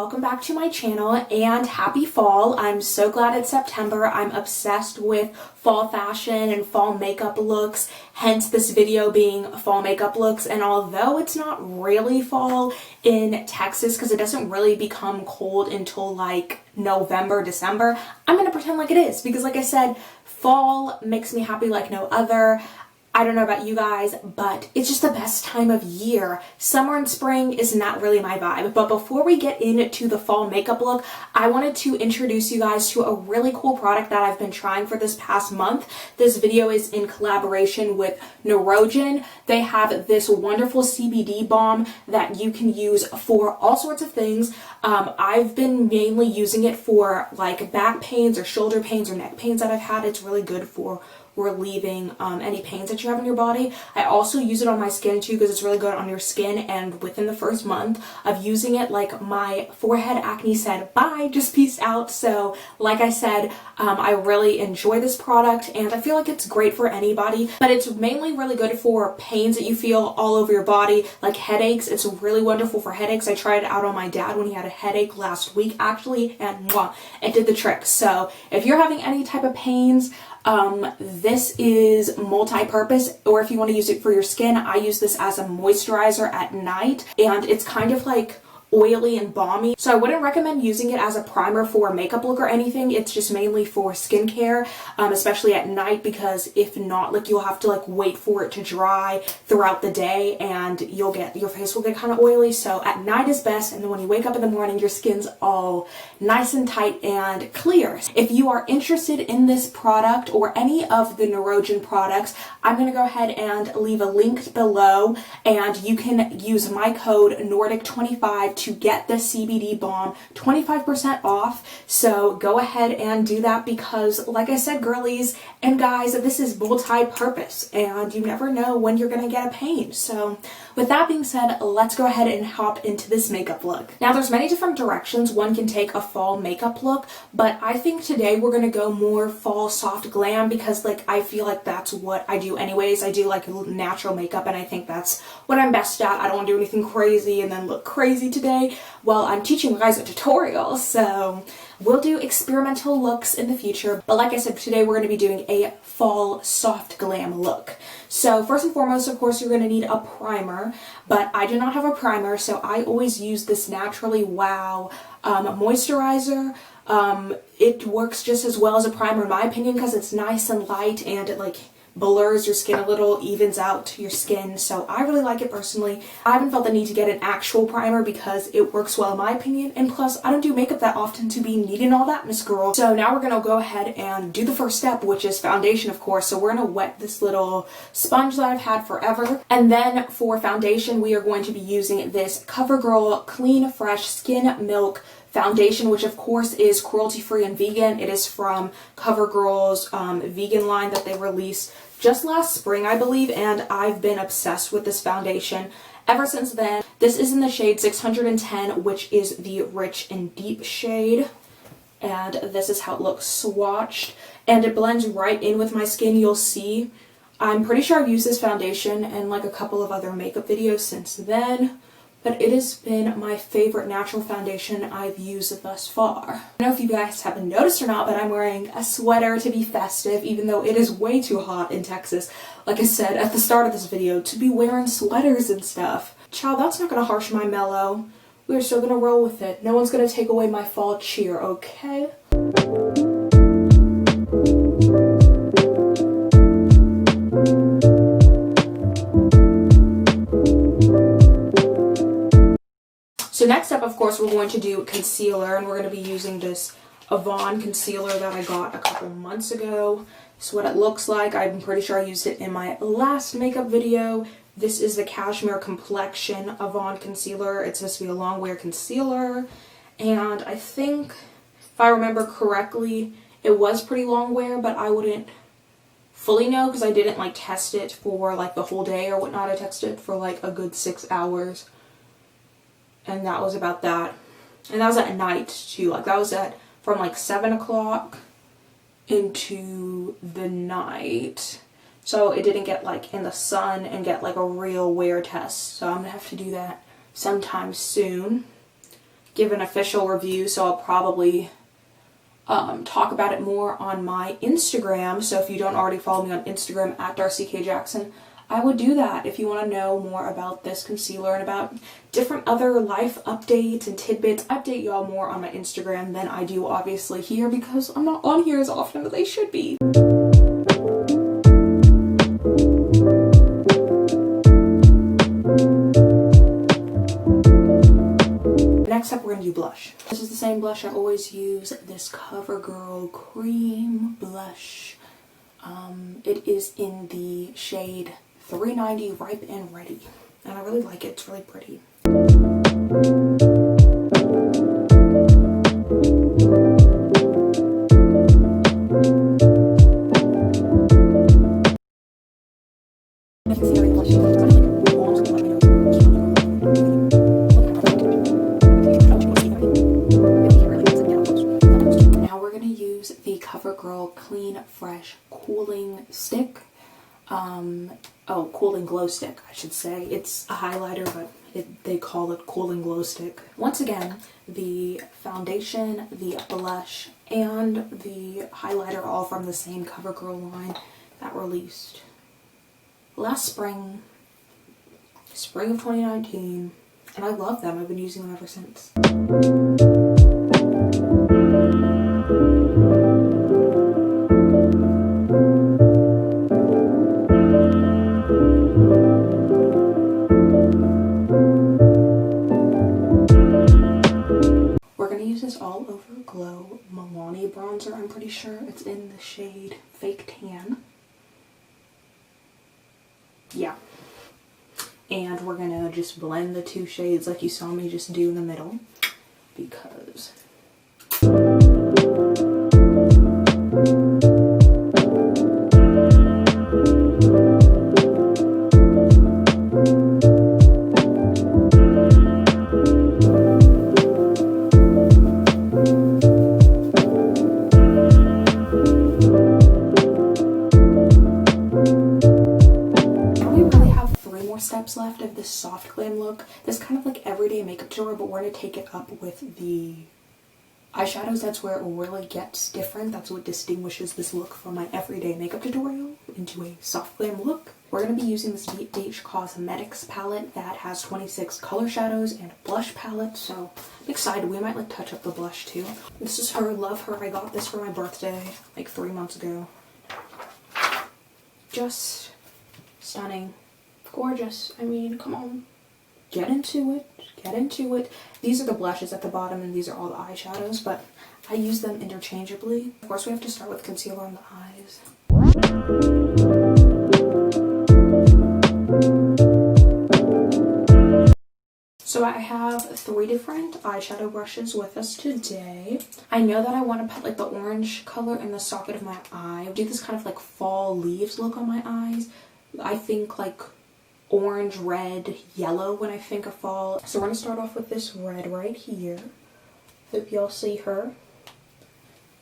welcome back to my channel and happy fall. I'm so glad it's September. I'm obsessed with fall fashion and fall makeup looks, hence this video being fall makeup looks. And although it's not really fall in Texas because it doesn't really become cold until like November, December, I'm gonna pretend like it is because like I said, fall makes me happy like no other. I don't know about you guys, but it's just the best time of year. Summer and spring is not really my vibe. But before we get into the fall makeup look, I wanted to introduce you guys to a really cool product that I've been trying for this past month. This video is in collaboration with Neurogen. They have this wonderful CBD balm that you can use for all sorts of things. I've been mainly using it for like back pains or shoulder pains or neck pains that I've had. It's really good for relieving any pains that you have in your body. I also use it on my skin too because it's really good on your skin, and within the first month of using it, like my forehead acne said bye, just peace out. So like I said, I really enjoy this product and I feel like it's great for anybody, but it's mainly really good for pains that you feel all over your body, like headaches. It's really wonderful for headaches. I tried it out on my dad when he had a headache last week actually, and it did the trick. So if you're having any type of pains, this is multi-purpose, or if you want to use it for your skin, I use this as a moisturizer at night, and it's kind of like oily and balmy. So I wouldn't recommend using it as a primer for a makeup look or anything. It's just mainly for skincare, especially at night, because if not, like you'll have to like wait for it to dry throughout the day and your face will get kind of oily. So at night is best, and then when you wake up in the morning, your skin's all nice and tight and clear. If you are interested in this product or any of the Neurogen products, I'm going to go ahead and leave a link below, and you can use my code Nordic25 to get the CBD balm 25% off. So go ahead and do that because like I said, girlies and guys, this is multi-purpose and you never know when you're gonna get a pain. So with that being said, let's go ahead and hop into this makeup look. Now there's many different directions one can take a fall makeup look, but I think today we're gonna go more fall soft glam because like I feel like that's what I do anyways. I do like natural makeup and I think that's what I'm best at. I don't want to do anything crazy and then look crazy today. Well, I'm teaching you guys a tutorial, so we'll do experimental looks in the future. But like I said, today we're going to be doing a fall soft glam look. So first and foremost, of course, you're going to need a primer, but I do not have a primer, so I always use this Naturally Wow moisturizer. It works just as well as a primer in my opinion because it's nice and light and it like blurs your skin a little, evens out your skin, so I really like it personally. I haven't felt the need to get an actual primer because it works well in my opinion, and plus I don't do makeup that often to be needing all that, Miss Girl. So now we're gonna go ahead and do the first step, which is foundation, of course. So we're gonna wet this little sponge that I've had forever, and then for foundation we are going to be using this CoverGirl Clean Fresh Skin Milk foundation, which of course is cruelty-free and vegan. It is from CoverGirl's vegan line that they released just last spring, I believe, and I've been obsessed with this foundation ever since then. This is in the shade 610, which is the rich and deep shade, and this is how it looks swatched, and it blends right in with my skin. You'll see. I'm pretty sure I've used this foundation in like a couple of other makeup videos since then, but it has been my favorite natural foundation I've used thus far. I don't know if you guys haven't noticed or not, but I'm wearing a sweater to be festive, even though it is way too hot in Texas. Like I said at the start of this video, to be wearing sweaters and stuff. Child, that's not gonna harsh my mellow. We're still gonna roll with it. No one's gonna take away my fall cheer, okay? So next up, of course, we're going to do concealer, and we're going to be using this Avon concealer that I got a couple months ago. This is what it looks like. I'm pretty sure I used it in my last makeup video. This is the Cashmere Complexion Avon concealer. It's supposed to be a long wear concealer, and I think, if I remember correctly, it was pretty long wear, but I wouldn't fully know because I didn't like test it for like the whole day or whatnot. I tested it for like a good 6 hours. And that was about that. And that was at night too. Like that was from like 7 o'clock into the night. So it didn't get like in the sun and get like a real wear test. So I'm gonna have to do that sometime soon. give an official review, so I'll probably talk about it more on my Instagram. So if you don't already follow me on Instagram at darcykayjackson, I would do that if you want to know more about this concealer and about different other life updates and tidbits. I update y'all more on my Instagram than I do obviously here because I'm not on here as often as I should be. Next up, we're going to do blush. This is the same blush I always use, this CoverGirl Cream Blush. It is in the shade 390 Ripe and Ready, and I really like it. It's really pretty. Now we're going to use the CoverGirl Clean Fresh Cooling Stick. Cooling glow stick, I should say. It's a highlighter, but they call it cooling glow stick. Once again, the foundation, the blush, and the highlighter all from the same CoverGirl line that released last spring of 2019, and I love them. I've been using them ever since. All Over Glow Milani bronzer. I'm pretty sure it's in the shade Fake Tan. Yeah. And we're gonna just blend the two shades like you saw me just do in the middle, because steps left of this soft glam look. This kind of like everyday makeup tutorial, but we're going to take it up with the eyeshadows. That's where it really gets different. That's what distinguishes this look from my everyday makeup tutorial into a soft glam look. We're going to be using this BH Cosmetics palette that has 26 color shadows and a blush palette, so I'm excited. We might like touch up the blush too. This is her. Love her. I got this for my birthday like 3 months ago. Just stunning. Gorgeous. I mean, come on. Get into it. Get into it. These are the blushes at the bottom and these are all the eyeshadows, but I use them interchangeably. Of course, we have to start with concealer on the eyes. So I have 3 different eyeshadow brushes with us today. I know that I want to put like the orange color in the socket of my eye. Do this kind of like fall leaves look on my eyes. I think like orange, red, yellow when I think of fall. So we're going to start off with this red right here. Hope y'all see her.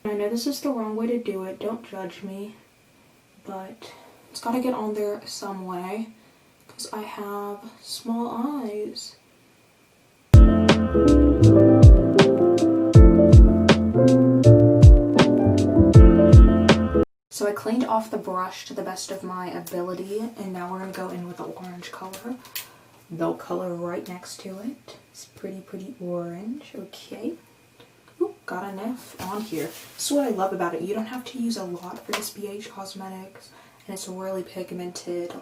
I know this is the wrong way to do it, don't judge me, but it's got to get on there some way because I have small eyes. So I cleaned off the brush to the best of my ability, and now we're going to go in with the orange color. The color right next to it. It's pretty orange. Okay. Ooh, got enough on here. This is what I love about it. You don't have to use a lot for this BH Cosmetics, and it's really pigmented.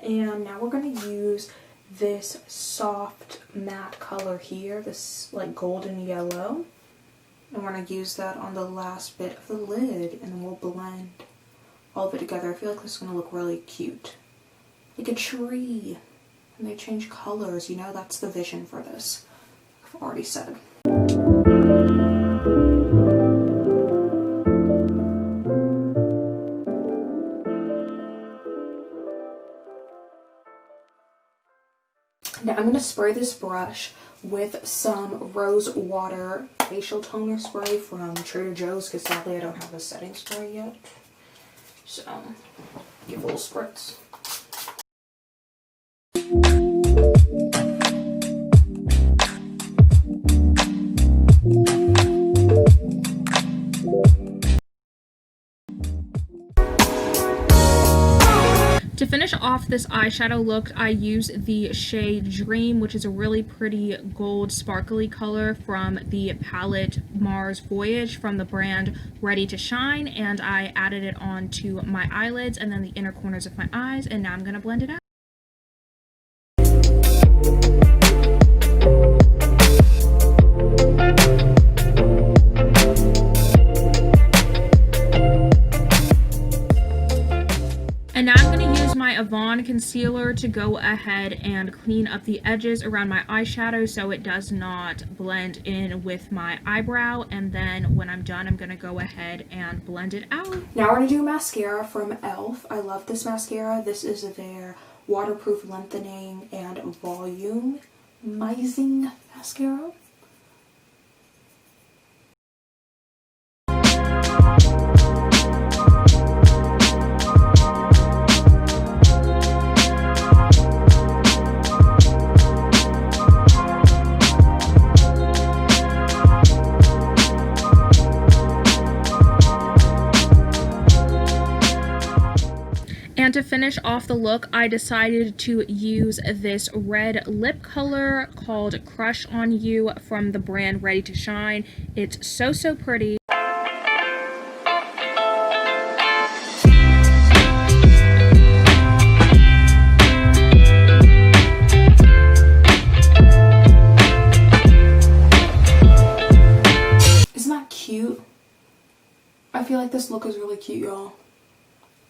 And now we're going to use this soft matte color here, this like golden yellow. And we're going to use that on the last bit of the lid, and then we'll blend all of it together. I feel like this is going to look really cute. Like a tree. And they change colors, you know, that's the vision for this. I've already said. Now I'm going to spray this brush with some rose water facial toner spray from Trader Joe's, because sadly I don't have a setting spray yet. So, give a little spritz. To finish off this eyeshadow look, I use the shade Dream, which is a really pretty gold sparkly color from the palette Mars Voyage from the brand Ready to Shine, and I added it onto my eyelids and then the inner corners of my eyes, and now I'm going to blend it out. And now I'm going to use my Avon concealer to go ahead and clean up the edges around my eyeshadow so it does not blend in with my eyebrow. And then when I'm done, I'm going to go ahead and blend it out. Now we're going to do mascara from e.l.f. I love this mascara. This is their waterproof lengthening and volumizing mascara. And to finish off the look, I decided to use this red lip color called Crush on You from the brand Ready to Shine. It's so pretty. Isn't that cute? I feel like this look is really cute, y'all.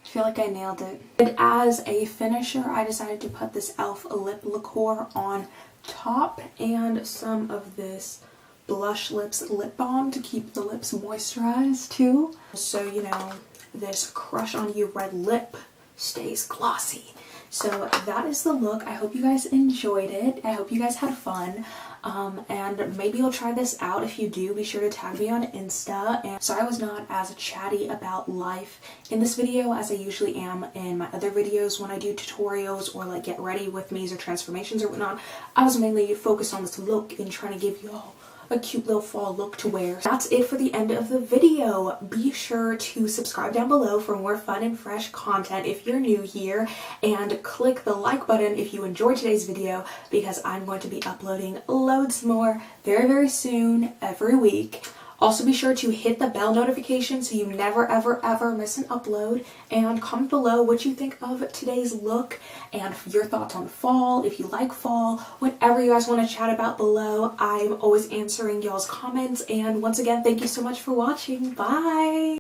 I feel like I nailed it. And as a finisher, I decided to put this e.l.f. lip liqueur on top and some of this Blush Lips lip balm to keep the lips moisturized too. So, you know, this Crush on You red lip stays glossy. So that is the look. I hope you guys enjoyed it. I hope you guys had fun. And maybe you'll try this out. If you do, be sure to tag me on Insta. And sorry I was not as chatty about life in this video as I usually am in my other videos when I do tutorials or like get ready with me's or transformations or whatnot. I was mainly focused on this look and trying to give y'all a cute little fall look to wear. That's it for the end of the video. Be sure to subscribe down below for more fun and fresh content if you're new here, and click the like button if you enjoyed today's video, because I'm going to be uploading loads more very soon every week. Also be sure to hit the bell notification so you never ever miss an upload, and comment below what you think of today's look and your thoughts on fall, if you like fall, whatever you guys want to chat about below. I'm always answering y'all's comments, and once again, thank you so much for watching. Bye!